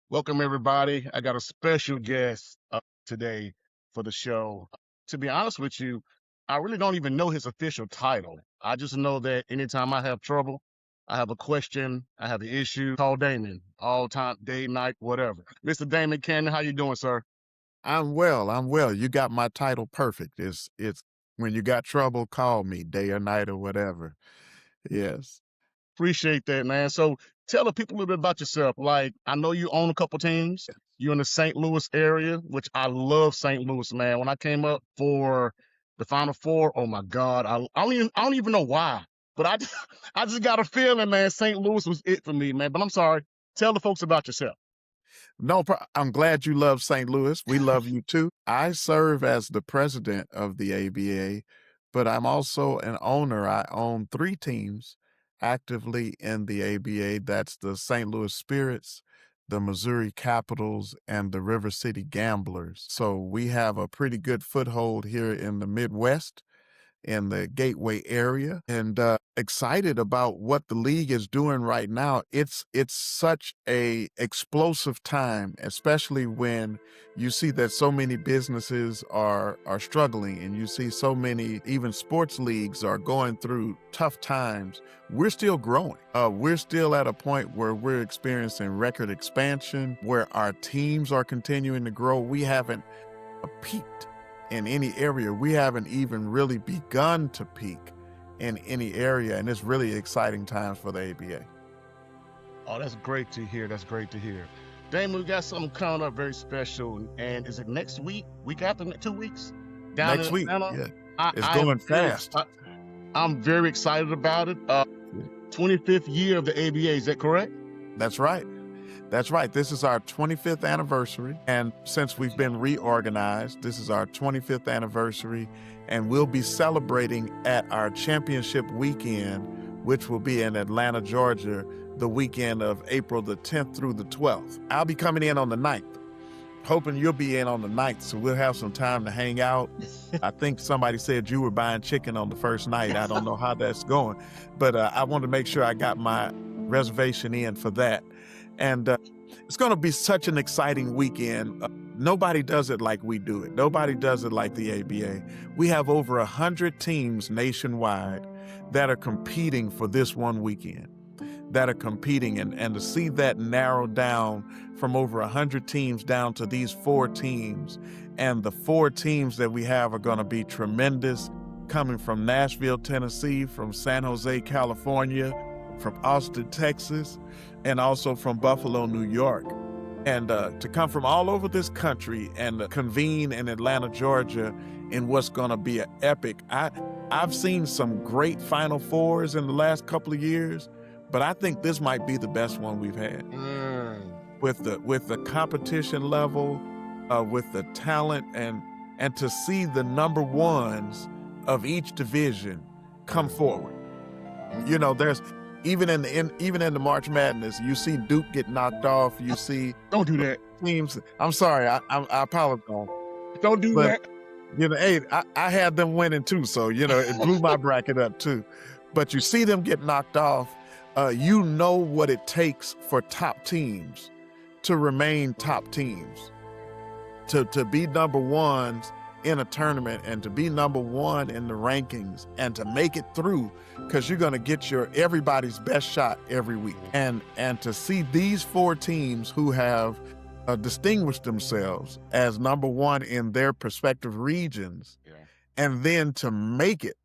Welcome, everybody. I got a special guest today for the show. To be honest with you, I really don't even know his official title. I just know that anytime I have trouble, I have a question, I have an issue, call Damon all time, day, night, whatever. Mr. Damon Cannon, how you doing, sir? I'm well. I'm well. You got my title perfect. It's when you got trouble, call me day or night or whatever. Yes. Appreciate that, man. So tell the people a little bit about yourself. Like, I know you own a couple teams. You're in the St. Louis area, which I love St. Louis, man. When I came up for the Final Four, oh my God, I don't even know why, but I just got a feeling, man. St. Louis was it for me, man. But I'm sorry. Tell the folks about yourself. I'm glad you love St. Louis. We love you too. I serve as the president of the ABA, but I'm also an owner. I own three teams actively in the ABA. That's the St. Louis Spirits, the Missouri Capitals, and the River City Gamblers. So we have a pretty good foothold here in the Midwest, in the Gateway area, and excited about what the league is doing right now. It's such a explosive time, especially when you see that so many businesses are struggling, and you see so many even sports leagues are going through tough times. We're still growing. We're still at a point where we're experiencing record expansion, where our teams are continuing to grow. We haven't peaked in any area. We haven't even really begun to peak in any area, and it's really exciting times for the ABA. Oh, that's great to hear. That's great to hear. Damon, we got something coming up very special. And is it next week? Week after 2 weeks? Down in Next week, Atlanta? yeah, I, it's I am going very fast. I'm very excited about it. 25th year of the ABA, is that correct? That's right. That's right. This is our 25th anniversary. And since we've been reorganized, this is our 25th anniversary. And we'll be celebrating at our championship weekend, which will be in Atlanta, Georgia, the weekend of April the 10th through the 12th. I'll be coming in on the 9th, hoping you'll be in on the 9th, so we'll have some time to hang out. I think somebody said you were buying chicken on the first night. I don't know how that's going, but I want to make sure I got my reservation in for that. And it's going to be such an exciting weekend. Nobody does it like we do it. Nobody does it like the ABA. We have over 100 teams nationwide that are competing for this one weekend, that are competing. And to see that narrow down from over 100 teams down to these four teams, and the four teams that we have are going to be tremendous, coming from Nashville, Tennessee, from San Jose, California, from Austin, Texas, and also from Buffalo, New York. And to come from all over this country and convene in Atlanta, Georgia, in what's going to be an epic. I've seen some great Final Fours in the last couple of years, but I think this might be the best one we've had. With the competition level, with the talent, and to see the number ones of each division come forward. You know, there's even in the March Madness, you see Duke get knocked off. You see Don't do that. teams. I'm sorry, I apologize. Don't do But that. hey, I had them winning too, so it blew my bracket up too. But you see them get knocked off. You know what it takes for top teams to remain top teams, to be number ones in a tournament, and to be number one in the rankings, and to make it through, because you're going to get everybody's best shot every week. And to see these four teams who have distinguished themselves as number one in their respective regions, and then to make it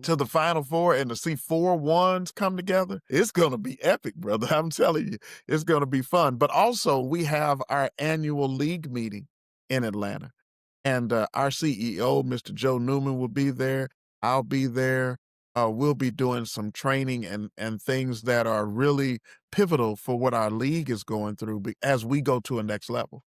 to the Final Four, and to see 4 ones come together, it's going to be epic, brother. I'm telling you, it's going to be fun. But also, we have our annual league meeting in Atlanta. And our CEO, Mr. Joe Newman, will be there. I'll be there. We'll be doing some training and things that are really pivotal for what our league is going through as we go to a next level.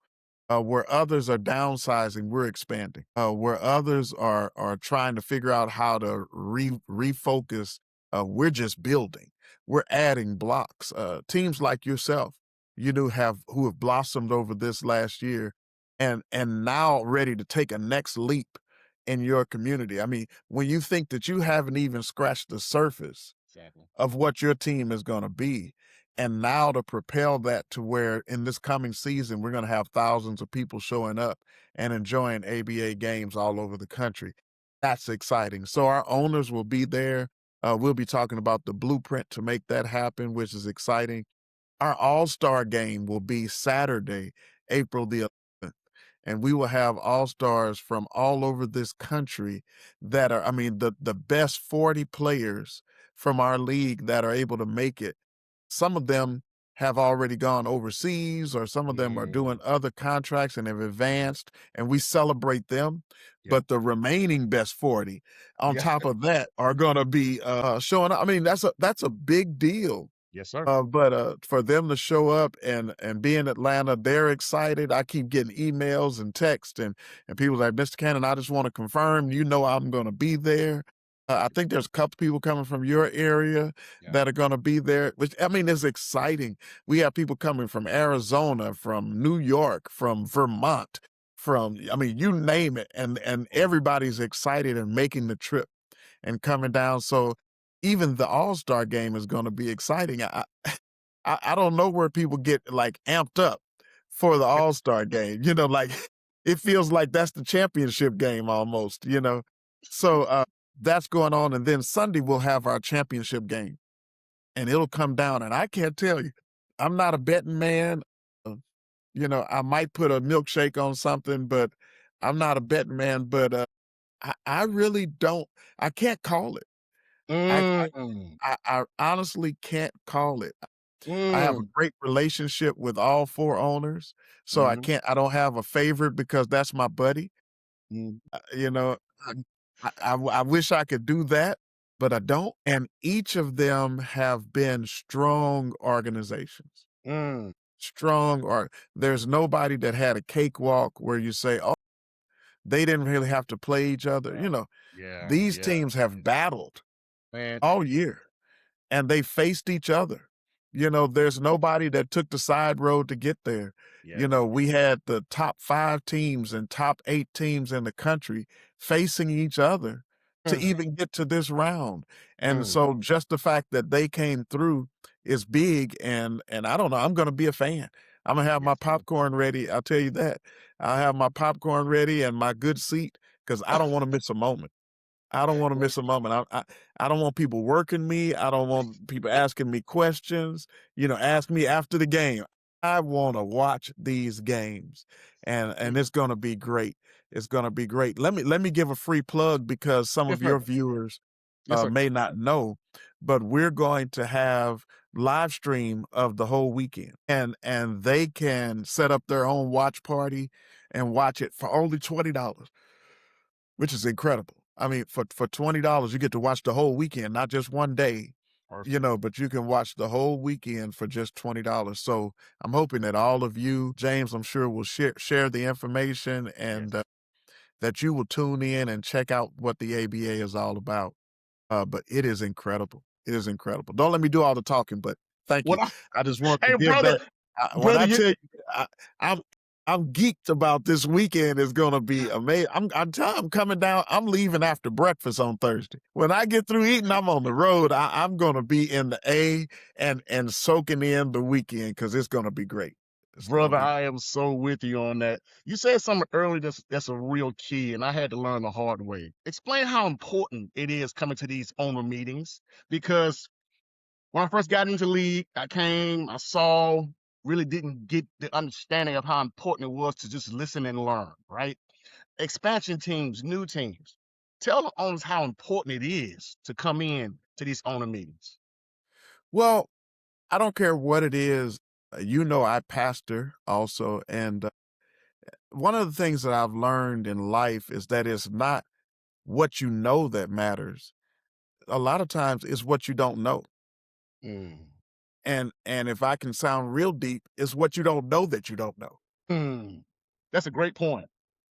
Where others are downsizing, we're expanding. Where others are trying to figure out how to refocus, we're just building. We're adding blocks. Teams like yourself, who have blossomed over this last year, and now ready to take a next leap in your community. I mean, when you think that you haven't even scratched the surface Exactly. of what your team is going to be, And now to propel that to where in this coming season, we're going to have thousands of people showing up and enjoying ABA games all over the country. That's exciting. So our owners will be there. We'll be talking about the blueprint to make that happen, which is exciting. Our All-Star game will be Saturday, April the 11th, and we will have All-Stars from all over this country that are, I mean, the best 40 players from our league that are able to make it. Some of them have already gone overseas, or some of them are doing other contracts and have advanced, and we celebrate them. Yeah. But the remaining best 40 on Yeah. top of that are going to be showing up. I mean, that's a big deal. Yes, sir. But for them to show up and be in Atlanta, they're excited. I keep getting emails and texts and people like, Mr. Cannon, I just want to confirm, I'm going to be there. I think there's a couple people coming from your area Yeah. that are going to be there, which I mean is exciting. We have people coming from Arizona, from New York, from Vermont, I mean, you name it, and everybody's excited and making the trip and coming down. So even the All-Star game is going to be exciting. I don't know where people get like amped up for the All-Star game. Like it feels like that's the championship game almost. So that's going on. And then Sunday we'll have our championship game and it'll come down. And I can't tell you, I'm not a betting man. Uh, I might put a milkshake on something, but I'm not a betting man. But I really don't, I can't call it. I, Mm. I honestly can't call it. I have a Mm. great relationship with all four owners, so Mhm. I don't have a favorite because that's my buddy. Mm. You know, I wish I could do that, but I don't. And each of them have been strong organizations. Mm. Strong, or there's nobody that had a cakewalk where you say, oh, they didn't really have to play each other. Yeah. These Yeah. teams have battled Man. all year. And they faced each other. There's nobody that took the side road to get there. Yeah. We had the top 5 teams and top 8 teams in the country facing each other to Mm. even get to this round. And Mm. so just the fact that they came through is big, and I don't know, I'm gonna be a fan. I'm gonna have my Yes, sir. popcorn ready, I'll tell you that. I'll have my popcorn ready and my good seat because I don't wanna miss a moment. I don't want to Well, miss a moment. I don't want people working me. I don't want people asking me questions. Ask me after the game. I want to watch these games, and it's gonna be great. It's gonna be great. Let me give a free plug because some yes, of sir. your viewers Yes, sir. may not know, but we're going to have live stream of the whole weekend, and they can set up their own watch party and watch it for only $20, which is incredible. I mean, for $20, you get to watch the whole weekend, not just one day, Perfect. but you can watch the whole weekend for just $20. So I'm hoping that all of you, James, I'm sure will share the information and Yes. that you will tune in and check out what the ABA is all about. But it is incredible. It is incredible. Don't let me do all the talking, but thank you. What? I just want to Hey, give brother, that. When brother, I you tell you, I, I'm I'm geeked about this weekend. Is going to be amazing. I'm coming down. I'm leaving after breakfast on Thursday. When I get through eating, I'm on the road. I'm going to be in the A and soaking in the weekend because it's going to be great. It's going to brother, be. I am so with you on that. You said something earlier that's a real key, and I had to learn the hard way. Explain how important it is coming to these owner meetings, because when I first got into the league, I saw, really didn't get the understanding of how important it was to just listen and learn, right? Expansion teams, new teams. Tell the owners how important it is to come in to these owner meetings. Well, I don't care what it is. I pastor also, and one of the things that I've learned in life is that it's not what you know that matters. A lot of times it's what you don't know. Mm. And if I can sound real deep, it's what you don't know that you don't know. Mm. That's a great point.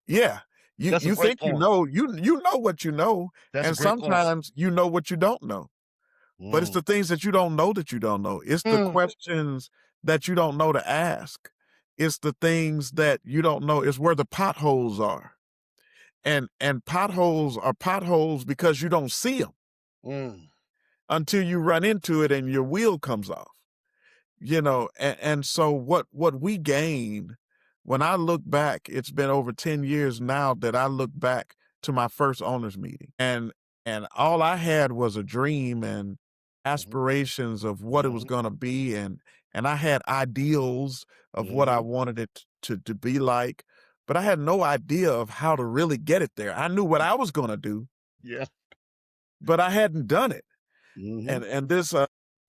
Yeah. You That's a you great think you point. know, you know what you know, That's a and great point. sometimes you know what you don't know. But it's Mm. the things that you don't know that you don't know. It's the Mm. questions that you don't know to ask. It's the things that you don't know. It's where the potholes are. And potholes are potholes because you don't see them Mm. until you run into it and your wheel comes off. And so what we gained, when I look back, it's been over 10 years now that I look back to my first owners meeting, and all I had was a dream and aspirations of what it was going to be, and I had ideals of what I wanted it to be like, but I had no idea of how to really get it there. I knew what I was going to do, Yeah. but I hadn't done it. Mm-hmm. And this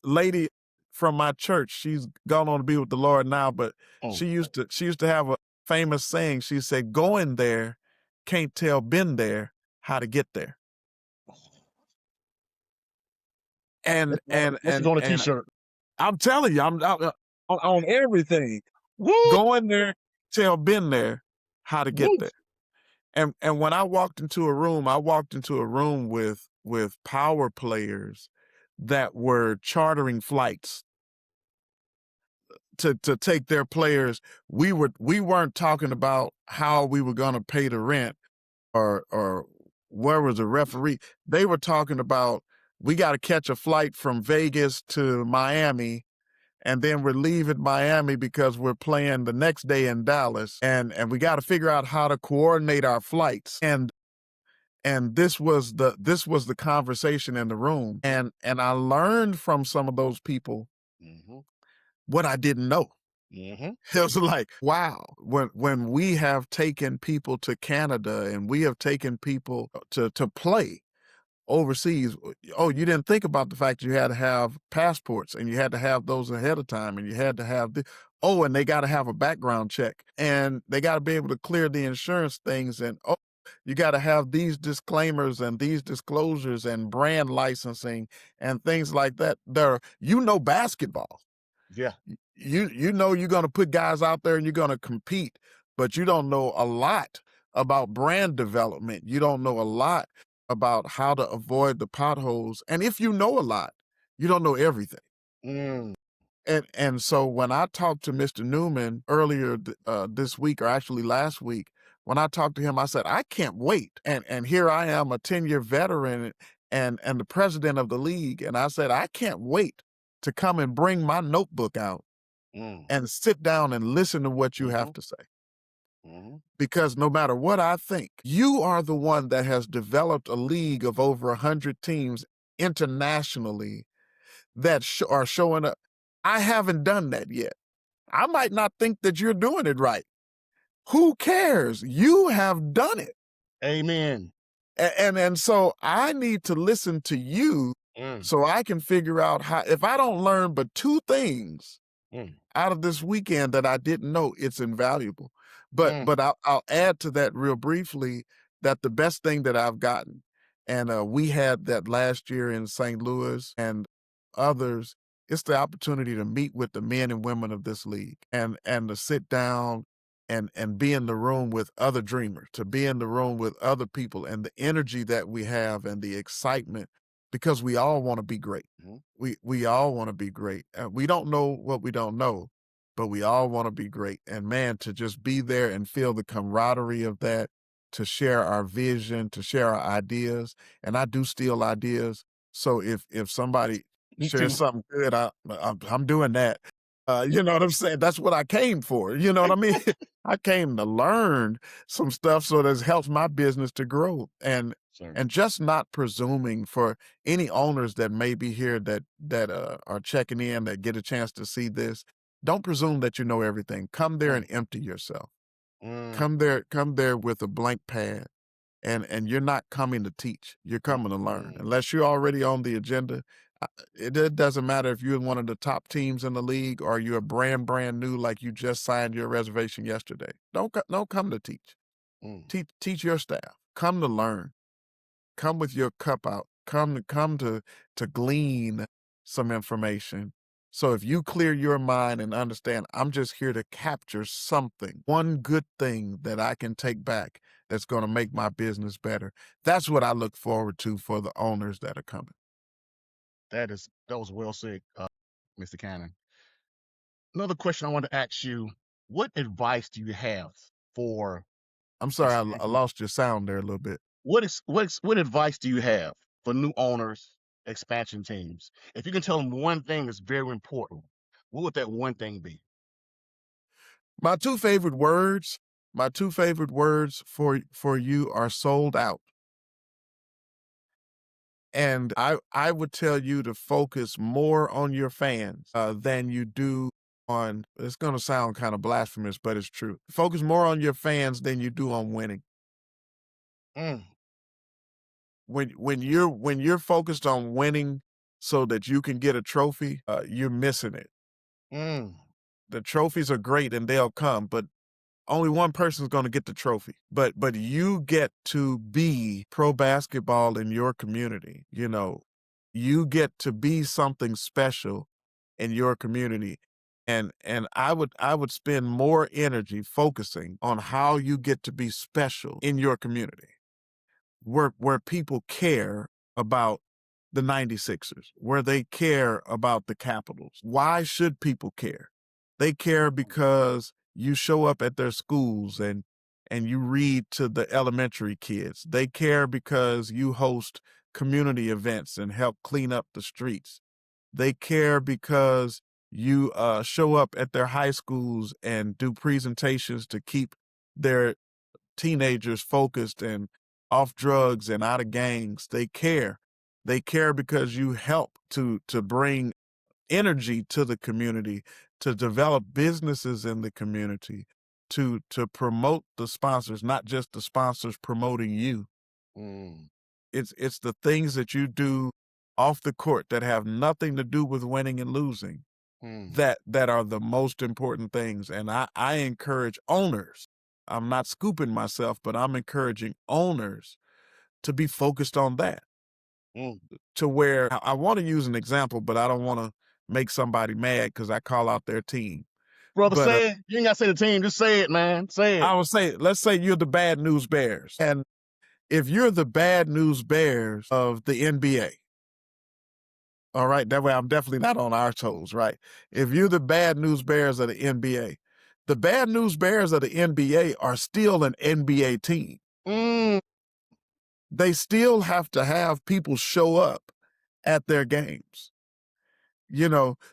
lady from my church, she's gone on to be with the Lord now, but Oh. she used to have a famous saying. She said, "Going there, can't tell been there how to get there." And This is on a and T-shirt. I'm telling you, I'm on everything. Woo! Going there, tell been there how to get Woo! there. And when I walked into a room, I walked into a room with power players that were chartering flights to take their players. We weren't talking about how we were going to pay the rent or where was the referee. They were talking about, we got to catch a flight from Vegas to Miami, and then we're leaving Miami because we're playing the next day in Dallas, and we got to figure out how to coordinate our flights. And this was the conversation in the room, and I learned from some of those people what I didn't know. It was like, wow, when we have taken people to Canada and we have taken people to play overseas, oh, you didn't think about the fact you had to have passports, and you had to have those ahead of time, and you had to have and they got to have a background check, and they got to be able to clear the insurance things, and you got to have these disclaimers and these disclosures and brand licensing and things like that. Basketball. Yeah. You know you're going to put guys out there and you're going to compete, but you don't know a lot about brand development. You don't know a lot about how to avoid the potholes. And if you know a lot, you don't know everything. Mm. And so when I talked to Mr. Newman earlier this week, or actually last week, when I talked to him, I said, I can't wait. And here I am, a 10-year veteran and the president of the league. And I said, I can't wait to come and bring my notebook out and sit down and listen to what you have to say. Because no matter what I think, you are the one that has developed a league of over 100 teams internationally that are showing up. I haven't done that yet. I might not think that you're doing it right. Who cares? You have done it. Amen. And so I need to listen to you so I can figure out how, if I don't learn but 2 things out of this weekend that I didn't know, it's invaluable. But I'll add to that real briefly that the best thing that I've gotten, and we had that last year in St. Louis and others, it's the opportunity to meet with the men and women of this league and to sit down and be in the room with other dreamers, to be in the room with other people, and the energy that we have and the excitement, because we all want to be great. We all want to be great. We don't know what we don't know, but we all want to be great. And man, to just be there and feel the camaraderie of that, to share our vision, to share our ideas. And I do steal ideas. So if somebody shares something good, I'm doing that. You know what I'm saying? That's what I came for. You know what I mean? I came to learn some stuff so that it helps my business to grow. And just not presuming, for any owners that may be here that are checking in, that get a chance to see this, don't presume that you know everything. Come there and empty yourself. Come there with a blank pad. And you're not coming to teach. You're coming to learn. Unless you're already on the agenda, it doesn't matter if you're one of the top teams in the league or you're brand new, like you just signed your reservation yesterday. Don't come to teach. Teach your staff. Come to learn. Come with your cup out. Come to glean some information. So if you clear your mind and understand, I'm just here to capture something, one good thing that I can take back that's going to make my business better. That's what I look forward to for the owners that are coming. That was well said, Mr. Cannon. Another question I want to ask you: what advice do you have for I'm sorry, I lost your sound there a little bit. What advice do you have for new owners, expansion teams? If you can tell them one thing that's very important, what would that one thing be? My two favorite words, for you are sold out. And I would tell you to focus more on your fans than you do on, it's going to sound kind of blasphemous, but it's true. Focus more on your fans than you do on winning. Mm, When you're focused on winning so that you can get a trophy, you're missing it. mm, The trophies are great and they'll come, but only one person's going to get the trophy. But you get to be pro basketball in your community. You get to be something special in your community. And I would spend more energy focusing on how you get to be special in your community, where people care about the 96ers, where they care about the Capitals. Why should people care? They care because you show up at their schools and you read to the elementary kids. They care because you host community events and help clean up the streets. They care because you show up at their high schools and do presentations to keep their teenagers focused and off drugs and out of gangs. They care. They care because you help to bring energy to the community, to develop businesses in the community, to promote the sponsors, not just the sponsors promoting you. mm, It's the things that you do off the court that have nothing to do with winning and losing mm, that are the most important things. And I encourage owners. I'm not scooping myself, but I'm encouraging owners to be focused on that, mm. to where I want to use an example, but I don't want to make somebody mad because I call out their team. Brother, But say it. You ain't got to say the team. Just say it, man. Say it. I would say, let's say you're the Bad News Bears. And if you're the Bad News Bears of the NBA, all right, that way I'm definitely not on our toes, right? If you're the Bad News Bears of the NBA, the Bad News Bears of the NBA are still an NBA team. Mm, They still have to have people show up at their games.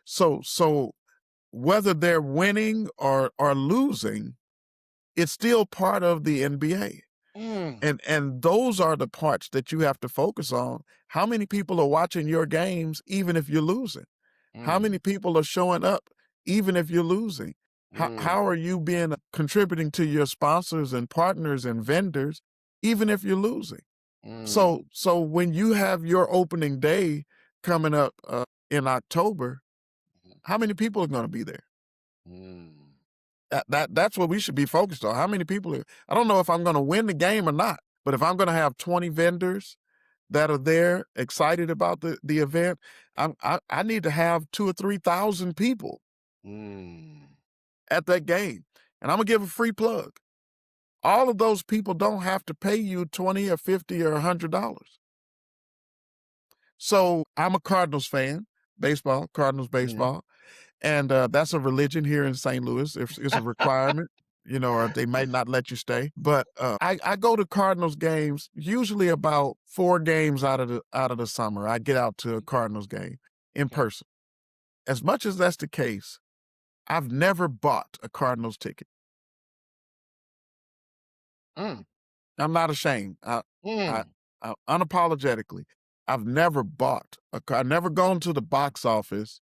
So whether they're winning or losing, it's still part of the NBA. mm, And those are the parts that you have to focus on. How many people are watching your games even if you're losing? How mm, many people are showing up even if you're losing? mm, How are you contributing to your sponsors and partners and vendors even if you're losing? mm, So when you have your opening day coming up in October, how many people are going to be there? mm. That's what we should be focused on. How many people are, I don't know if I'm going to win the game or not, but if I'm going to have 20 vendors that are there excited about the event, I need to have 2 or 3,000 people Mm, at that game. And I'm going to give a free plug. All of those people don't have to pay you 20 or 50 or $100. So I'm a Cardinals fan, Cardinals mm. baseball. And that's a religion here in St. Louis. It's a requirement, or they might not let you stay. But I go to Cardinals games usually about 4 games out of the summer. I get out to a Cardinals game in Okay. person. As much as that's the case, I've never bought a Cardinals ticket. Mm, I'm not ashamed. I, mm, unapologetically, I've never bought I've never gone to the box office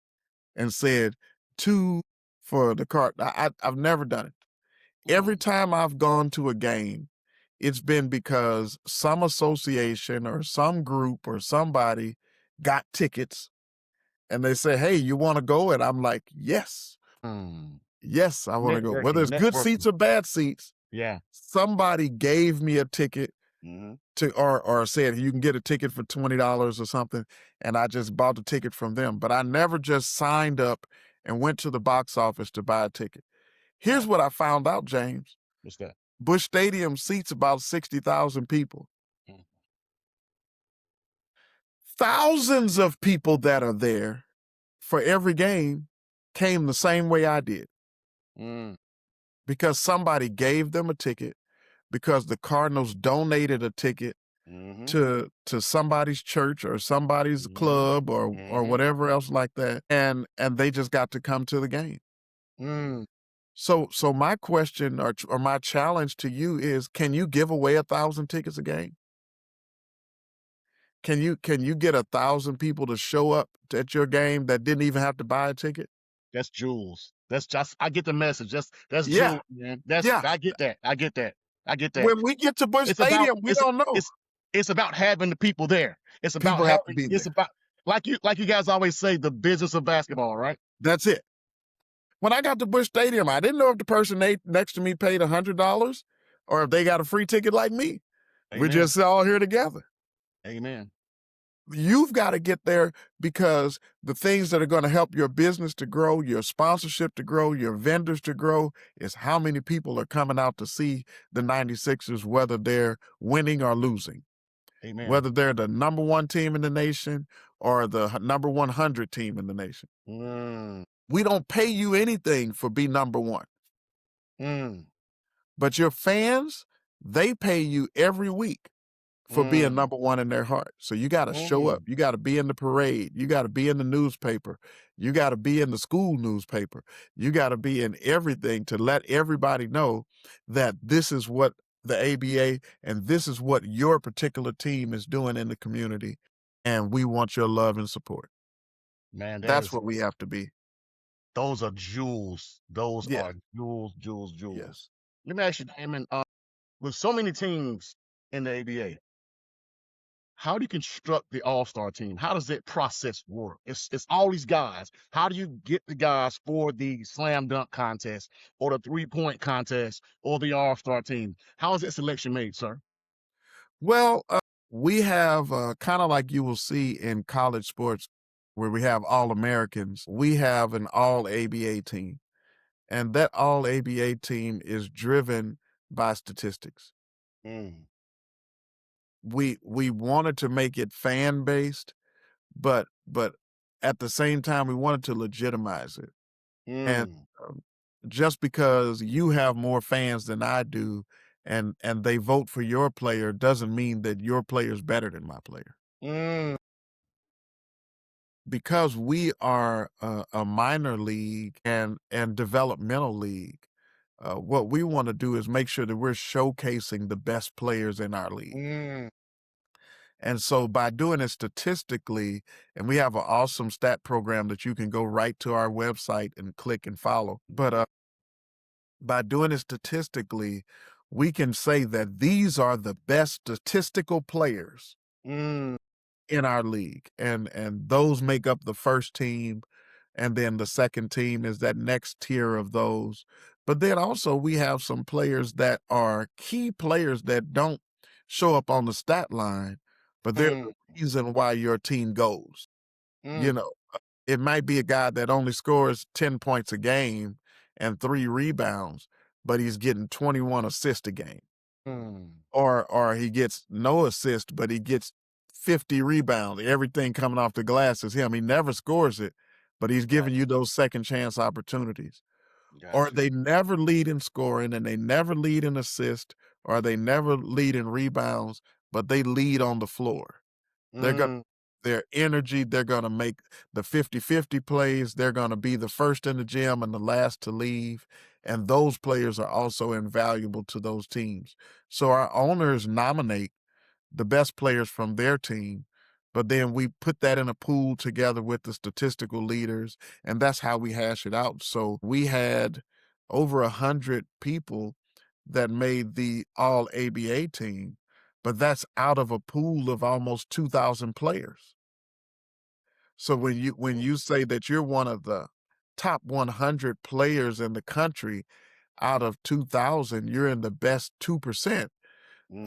and said 2 for the card. I've never done it. Every mm, time I've gone to a game, it's been because some association or some group or somebody got tickets and they say, "Hey, you want to go?" And I'm like, "Yes, mm. yes, I want to go." Whether Networking, it's good seats networking. or bad seats, Yeah. somebody gave me a ticket Mm-hmm. or said you can get a ticket for $20 or something, and I just bought the ticket from them. But I never just signed up and went to the box office to buy a ticket. Here's Wow. what I found out, James. What's that? Busch Stadium seats about 60,000 people. Mm, Thousands of people that are there for every game came the same way I did mm, because somebody gave them a ticket, because the Cardinals donated a ticket, Mm-hmm. to somebody's church or somebody's Mm-hmm. club or Mm-hmm. whatever else like that, and they just got to come to the game. Mm. So my question or my challenge to you is, can you give away 1,000 tickets a game? Can you get 1,000 people to show up at your game that didn't even have to buy a ticket? That's jewels. That's just I get the message. That's Yeah, jewels, man. That's yeah. I get that. I get that. I get that. When we get to Busch It's about Stadium, we don't know. it's about having the people there. It's about People have to having be it's there. about like you guys always say, the business of basketball, right? That's it. When I got to Busch Stadium, I didn't know if the person next to me paid $100 or if they got a free ticket like me. We're Amen. just all here together. Amen. You've got to get there because the things that are going to help your business to grow, your sponsorship to grow, your vendors to grow is how many people are coming out to see the 96ers, whether they're winning or losing, Amen. whether they're the number one team in the nation or the number 100 team in the nation. Mm. We don't pay you anything for be number one, Mm. but your fans, they pay you every week for being Mm. number one in their heart. So you got to show up. Mm. You got to be in the parade. You got to be in the newspaper. You got to be in the school newspaper. You got to be in everything to let everybody know that this is what the ABA and this is what your particular team is doing in the community. And we want your love and support. Man, That's what we have to be. those are jewels. Those Yeah. are jewels, jewels, Yes. jewels. Let me ask you, Damon, with so many teams in the ABA, how do you construct the all-star team? How does that process work? It's all these guys. How do you get the guys for the slam dunk contest or the three-point contest or the all-star team? How is that selection made, sir? Well, we have kind of like you will see in college sports where we have all Americans, we have an all ABA team. And that all ABA team is driven by statistics. Mm. We wanted to make it fan based, but at the same time we wanted to legitimize it. And Mm. um, just because you have more fans than I do and they vote for your player doesn't mean that your player is better than my player. Mm. Because we are a minor league and developmental league, what we want to do is make sure that we're showcasing the best players in our league. Mm. And so by doing it statistically, and we have an awesome stat program that you can go right to our website and click and follow. But by doing it statistically, we can say that these are the best statistical players Mm. in our league. And those make up the first team. And then the second team is that next tier of those. But then also we have some players that are key players that don't show up on the stat line, but they're Mm. the reason why your team goes. You Mm. know, it might be a guy that only scores 10 points a game and 3 rebounds, but he's getting 21 assists a game. Mm. Or he gets no assist, but he gets 50 rebounds. Everything coming off the glass is him. He never scores it, but he's Got giving you those second chance opportunities. you. Or Got you. they never lead in scoring and they never lead in assist, or they never lead in rebounds, but they lead on the floor. They're going Mm. their energy, they're going to make the 50-50 plays, they're going to be the first in the gym and the last to leave, and those players are also invaluable to those teams. So our owners nominate the best players from their team, but then we put that in a pool together with the statistical leaders, and that's how we hash it out. So we had over 100 people that made the all ABA team, but that's out of a pool of almost 2,000 players. So when you say that you're one of the top 100 players in the country out of 2,000, you're in the best 2%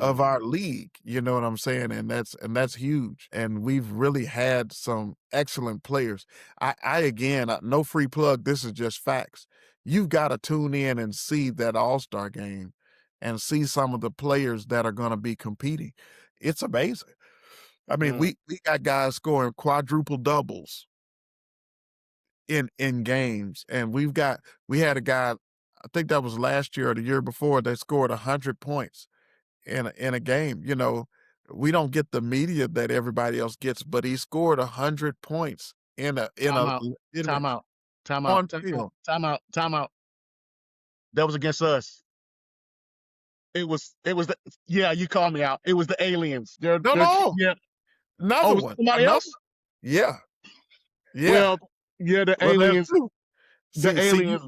of Mm. our league, you know what I'm saying? And that's huge. And we've really had some excellent players. I again, no free plug, this is just facts. You've got to tune in and see that All-Star game and see some of the players that are going to be competing. It's amazing. I mean, Mm. we got guys scoring quadruple doubles in games, and we had a guy, I think that was last year or the year before, that scored 100 points in a game. We don't get the media that everybody else gets, but he scored 100 points in Time a out. legitimate Time out. Time out. on Time out. field. Time out. Time out. That was against us. It was the, yeah, you called me out. It was the aliens. No, They're no, yeah. Oh, another was it one, somebody another. else? Yeah, yeah. Well, yeah, the Well, there's aliens. two. The See, you aliens.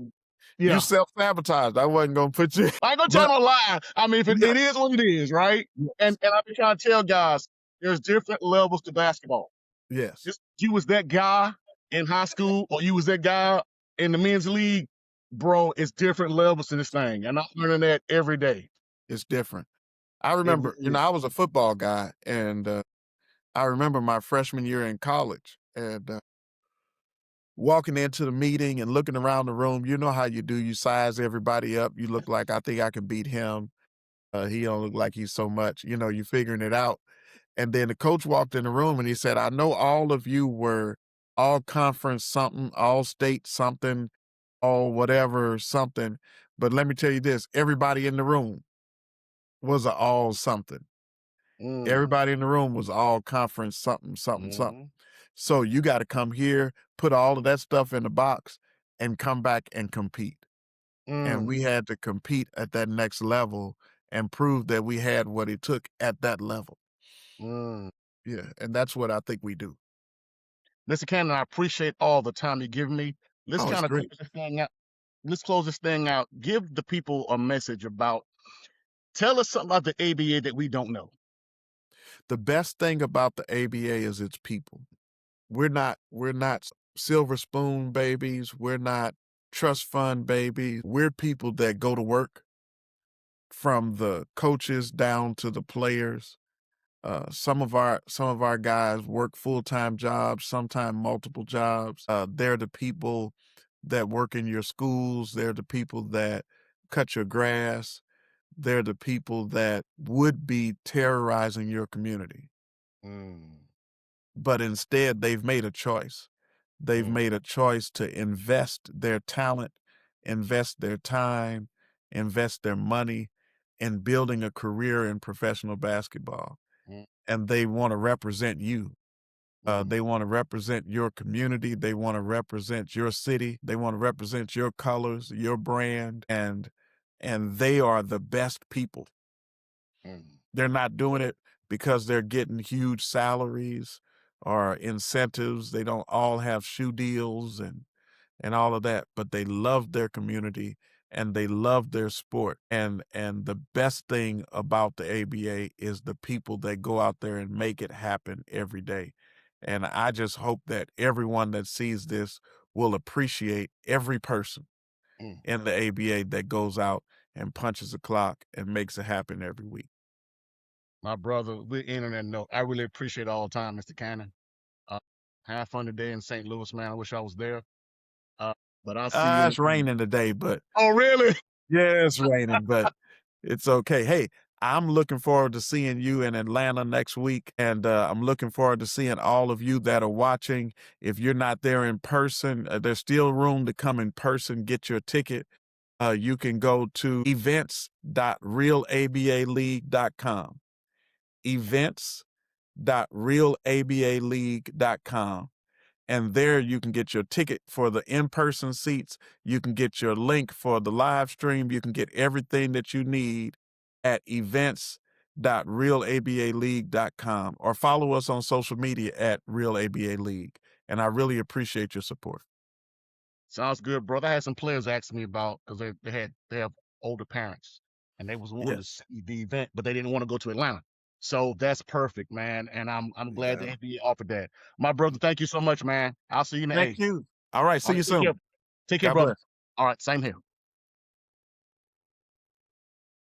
you Yeah. self-sabotaged. I wasn't gonna put you, I ain't gonna tell but no lie. I mean, if yeah, it is what it is, right? yes, And I've been trying to tell guys, there's different levels to basketball. yes, Just you was that guy in high school, or you was that guy in the men's league, bro. It's different levels to this thing, and I'm learning that every day. it's different. I It remember, really is. I was a football guy, and I remember my freshman year in college, and walking into the meeting and looking around the room. You know how you do. You size everybody up. You look like, I think I can beat him. He don't look like he's so much. You figuring it out. And then the coach walked in the room and he said, I know all of you were all conference something, all state something, all whatever something. But let me tell you this, everybody in the room was a all something. Mm, Everybody in the room was all conference something, something, something. mm, So you got to come here, put all of that stuff in the box, and come back and compete. And mm, we had to compete at that next level and prove that we had what it took at that level. mm. Yeah, and that's what I think we do. Mr. Cannon, I appreciate all the time you're giving me. Let's Oh, it's kind of close great. this thing out. Let's close this thing out. Give the people a message about. Tell us something about the ABA that we don't know. The best thing about the ABA is its people. We're not silver spoon babies. We're not trust fund babies. We're people that go to work, from the coaches down to the players. Some of our guys work full-time jobs, sometimes multiple jobs. They're the people that work in your schools. They're the people that cut your grass. They're the people that would be terrorizing your community. Mm, But instead, they've made a choice. They've mm, made a choice to invest their talent, invest their time, invest their money in building a career in professional basketball. mm, And they want to represent you. mm, They want to represent your community. They want to represent your city. They want to represent your colors, your brand, and they are the best people. mm, They're not doing it because they're getting huge salaries or incentives. They don't all have shoe deals and all of that, but they love their community and they love their sport. And the best thing about the ABA is the people that go out there and make it happen every day. And I just hope that everyone that sees this will appreciate every person mm. in the ABA that goes out and punches the clock and makes it happen every week. My brother, we're in on that note. I really appreciate all the time, Mr. Cannon. Uh, have fun today in St. Louis, man. I wish I was there. Uh, but I'll see you. It's raining today, but Oh, really? yeah, it's raining, but it's okay. Hey, I'm looking forward to seeing you in Atlanta next week, and I'm looking forward to seeing all of you that are watching. If you're not there in person, there's still room to come in person, get your ticket. You can go to events.realabaleague.com. Events.realabaleague.com. And there you can get your ticket for the in-person seats. You can get your link for the live stream. You can get everything that you need at events.realabaleague.com, or follow us on social media at Real ABA League. And I really appreciate your support. Sounds good, brother. I had some players asking me about because they have older parents and they was wanting Yeah. to see the event, but they didn't want to go to Atlanta. So that's perfect, man. And I'm glad the Yeah. NBA offered that. My brother, thank you so much, man. I'll see you in the Thank A. you. All right. All See right, you take care. soon. Take care, God brother. bless. All right, same here.